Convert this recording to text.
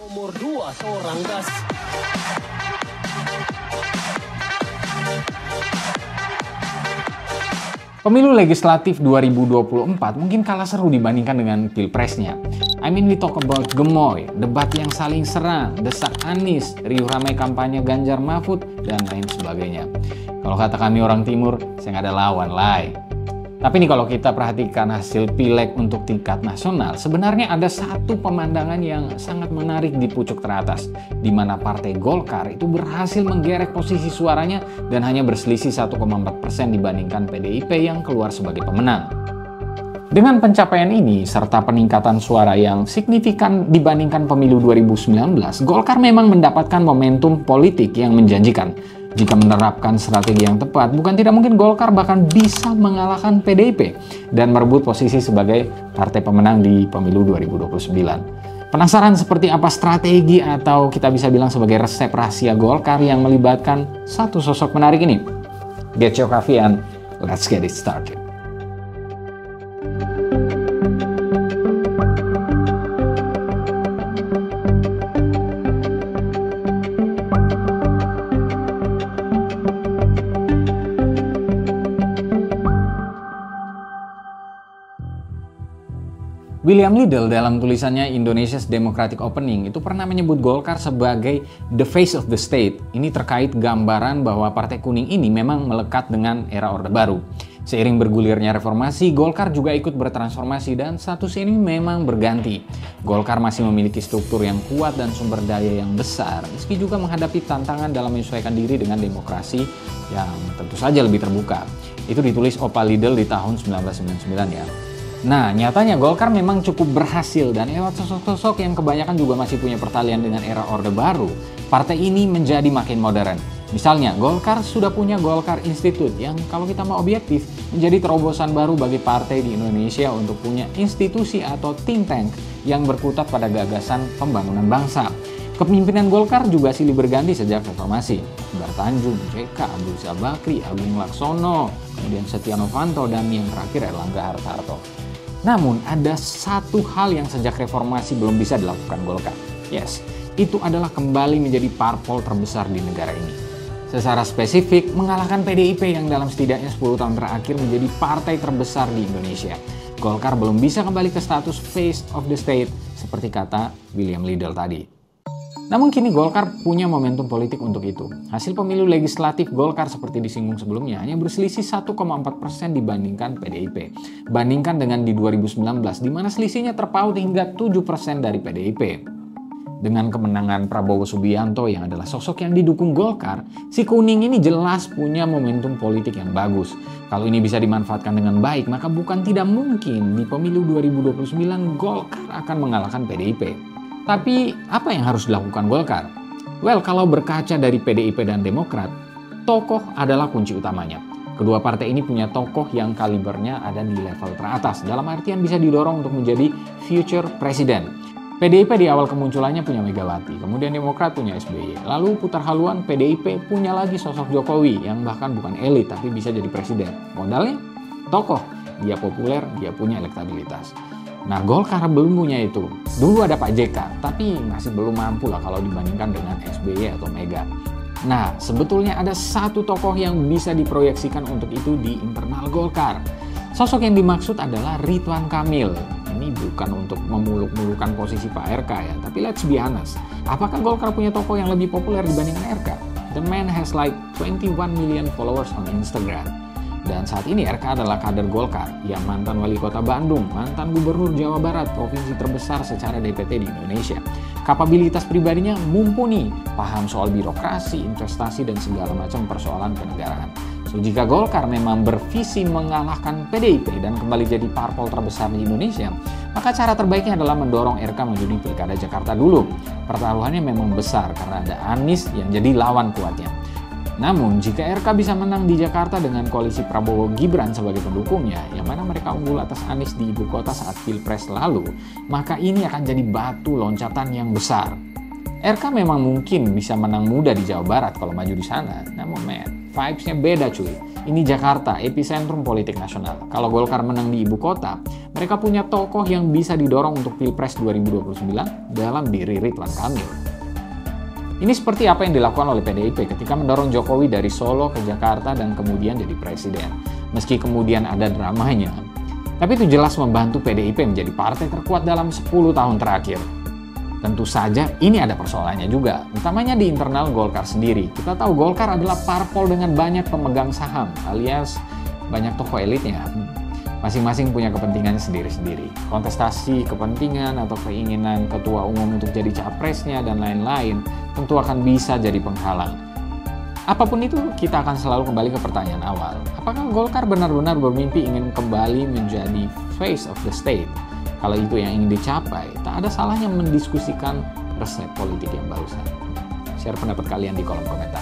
Nomor 2 seorang gas. Pemilu legislatif 2024 mungkin kalah seru dibandingkan dengan pilpresnya. We talk about gemoy, debat yang saling serang, desak Anies, riuh ramai kampanye Ganjar Mahfud, dan lain sebagainya. Kalau kata kami orang timur, saya nggak ada lawan, lai. Tapi nih kalau kita perhatikan hasil pileg untuk tingkat nasional, sebenarnya ada satu pemandangan yang sangat menarik di pucuk teratas, di mana Partai Golkar itu berhasil menggerek posisi suaranya dan hanya berselisih 1,4% dibandingkan PDIP yang keluar sebagai pemenang. Dengan pencapaian ini, serta peningkatan suara yang signifikan dibandingkan pemilu 2019, Golkar memang mendapatkan momentum politik yang menjanjikan. Jika menerapkan strategi yang tepat, bukan tidak mungkin Golkar bahkan bisa mengalahkan PDIP dan merebut posisi sebagai partai pemenang di pemilu 2029. Penasaran seperti apa strategi atau kita bisa bilang sebagai resep rahasia Golkar yang melibatkan satu sosok menarik ini? Get your coffee and let's get it started. William Liddell dalam tulisannya Indonesia's Democratic Opening itu pernah menyebut Golkar sebagai the face of the state. Ini terkait gambaran bahwa Partai Kuning ini memang melekat dengan era Orde Baru. Seiring bergulirnya reformasi, Golkar juga ikut bertransformasi dan status ini memang berganti. Golkar masih memiliki struktur yang kuat dan sumber daya yang besar, meski juga menghadapi tantangan dalam menyesuaikan diri dengan demokrasi yang tentu saja lebih terbuka. Itu ditulis Opa Liddell di tahun 1999 ya. Nah, nyatanya Golkar memang cukup berhasil dan lewat sosok-sosok yang kebanyakan juga masih punya pertalian dengan era Orde Baru, partai ini menjadi makin modern. Misalnya, Golkar sudah punya Golkar Institute yang kalau kita mau objektif menjadi terobosan baru bagi partai di Indonesia untuk punya institusi atau think tank yang berkutat pada gagasan pembangunan bangsa. Kepemimpinan Golkar juga silih berganti sejak reformasi. Akbar Tanjung, JK, Abu Rizal Bakri, Agung Laksono, kemudian Setia Novanto, dan yang terakhir Erlangga Hartarto. Namun ada satu hal yang sejak reformasi belum bisa dilakukan Golkar. Yes, itu adalah kembali menjadi parpol terbesar di negara ini. Secara spesifik, mengalahkan PDIP yang dalam setidaknya 10 tahun terakhir menjadi partai terbesar di Indonesia. Golkar belum bisa kembali ke status face of the state seperti kata William Liddell tadi. Namun kini Golkar punya momentum politik untuk itu. Hasil pemilu legislatif Golkar seperti disinggung sebelumnya hanya berselisih 1,4% dibandingkan PDIP. Bandingkan dengan di 2019 di mana selisihnya terpaut hingga 7% dari PDIP. Dengan kemenangan Prabowo Subianto yang adalah sosok yang didukung Golkar, si kuning ini jelas punya momentum politik yang bagus. Kalau ini bisa dimanfaatkan dengan baik, maka bukan tidak mungkin di pemilu 2029 Golkar akan mengalahkan PDIP. Tapi apa yang harus dilakukan Golkar? Well, kalau berkaca dari PDIP dan Demokrat, tokoh adalah kunci utamanya. Kedua partai ini punya tokoh yang kalibernya ada di level teratas, dalam artian bisa didorong untuk menjadi future president. PDIP di awal kemunculannya punya Megawati, kemudian Demokrat punya SBY. Lalu putar haluan PDIP punya lagi sosok Jokowi yang bahkan bukan elit tapi bisa jadi presiden. Modalnya? Tokoh. Dia populer, dia punya elektabilitas. Nah, Golkar belum punya itu. Dulu ada Pak JK, tapi masih belum mampu lah kalau dibandingkan dengan SBY atau Mega. Nah, sebetulnya ada satu tokoh yang bisa diproyeksikan untuk itu di internal Golkar. Sosok yang dimaksud adalah Ridwan Kamil. Ini bukan untuk memuluk-mulukan posisi Pak RK ya, tapi let's be honest. Apakah Golkar punya tokoh yang lebih populer dibandingkan RK? The man has like 21 million followers on Instagram. Dan saat ini RK adalah kader Golkar, yang mantan wali kota Bandung, mantan gubernur Jawa Barat, provinsi terbesar secara DPT di Indonesia. Kapabilitas pribadinya mumpuni, paham soal birokrasi, investasi, dan segala macam persoalan kenegaraan. So, jika Golkar memang bervisi mengalahkan PDIP dan kembali jadi parpol terbesar di Indonesia, maka cara terbaiknya adalah mendorong RK maju di Pilkada Jakarta dulu. Pertaruhannya memang besar karena ada Anies yang jadi lawan kuatnya. Namun, jika RK bisa menang di Jakarta dengan koalisi Prabowo Gibran sebagai pendukungnya, yang mana mereka unggul atas Anies di ibu kota saat Pilpres lalu, maka ini akan jadi batu loncatan yang besar. RK memang mungkin bisa menang muda di Jawa Barat kalau maju di sana, namun vibes-nya beda cuy. Ini Jakarta, epicentrum politik nasional. Kalau Golkar menang di ibu kota, mereka punya tokoh yang bisa didorong untuk Pilpres 2029 dalam diri Ridwan Kamil. Ini seperti apa yang dilakukan oleh PDIP ketika mendorong Jokowi dari Solo ke Jakarta dan kemudian jadi presiden. Meski kemudian ada dramanya, tapi itu jelas membantu PDIP menjadi partai terkuat dalam 10 tahun terakhir. Tentu saja ini ada persoalannya juga, utamanya di internal Golkar sendiri. Kita tahu Golkar adalah parpol dengan banyak pemegang saham, alias banyak tokoh elitnya. Masing-masing punya kepentingannya sendiri-sendiri. Kontestasi kepentingan atau keinginan ketua umum untuk jadi capresnya dan lain-lain tentu akan bisa jadi penghalang. Apapun itu, kita akan selalu kembali ke pertanyaan awal. Apakah Golkar benar-benar bermimpi ingin kembali menjadi face of the state? Kalau itu yang ingin dicapai, tak ada salahnya mendiskusikan resep politik yang barusan. Share pendapat kalian di kolom komentar.